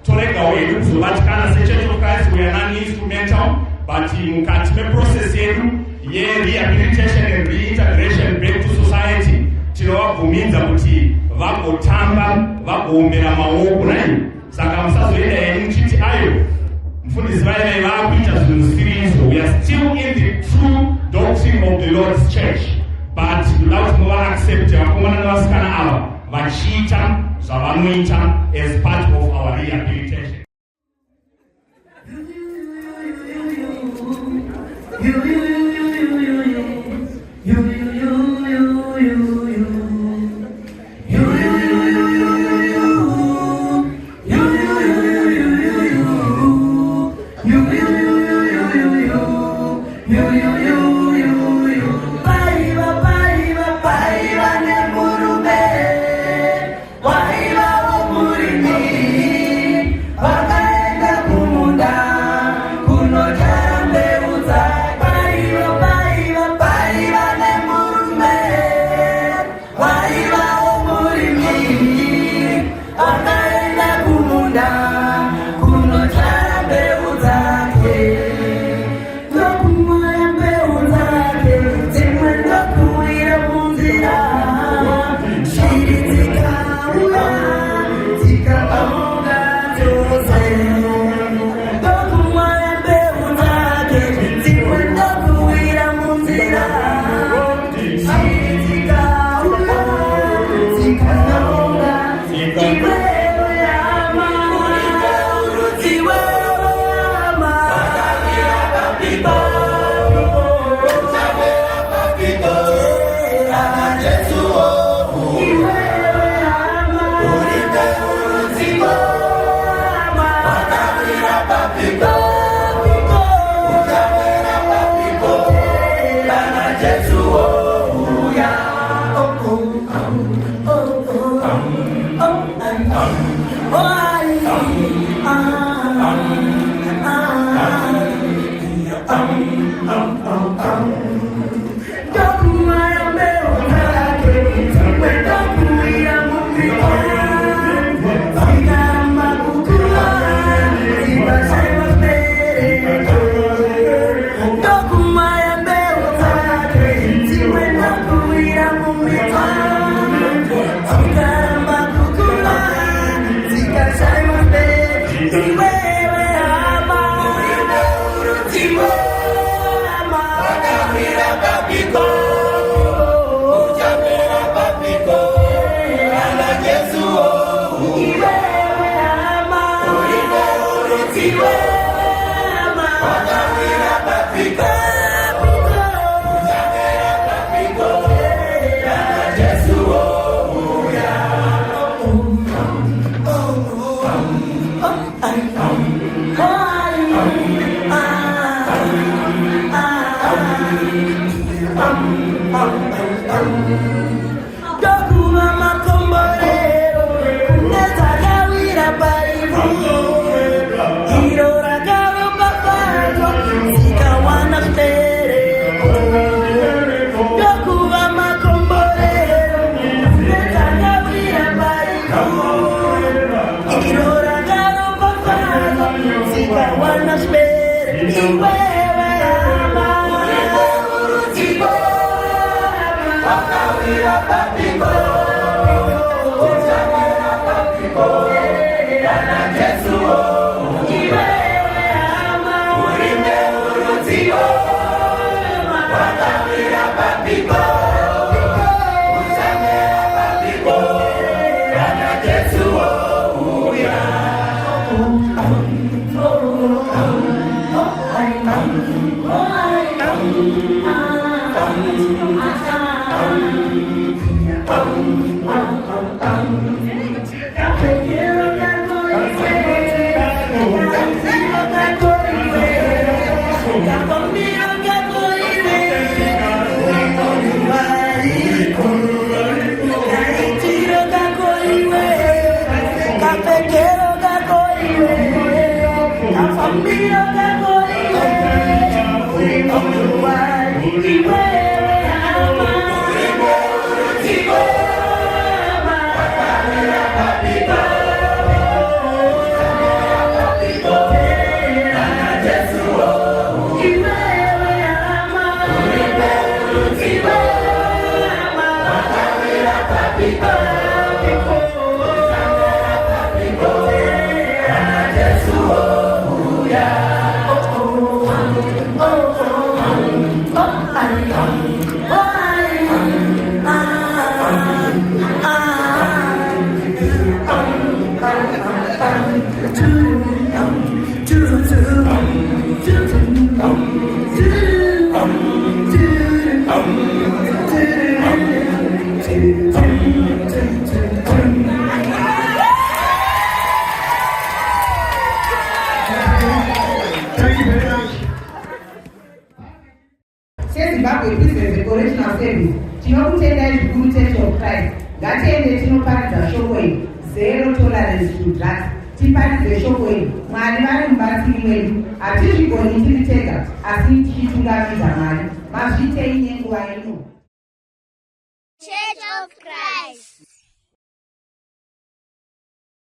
torega wedu kuzovatikana seChurch of Christ we are non-instrumental, but mukati meprocess yedu ye-rehabilitation and reintegration back to society tinovabvumidza kuti vagotamba vagoombera maoko nai. Saka musazoenda henyu muchiti ayo mufundisi vaivai vakuita zvinhu zvisiri izvo. We are still in the true doctrine of the Lord's church, but kuda kuti muvaaccept vakomana nevasikana ava vachiita zvavanoita as part of our rehabilitation. correctional service. Tinokutendai zvikuru Church of Christ. Ngatiende tinoparidza shoko iri, zero tolerance to drugs. Tiparidze shoko iri. Mwari vari mubatsiri wedu. Hatizvigoni tiri tega, asi tichitungamidza Mwari. Mazvitei nenguva ino. Church of Christ.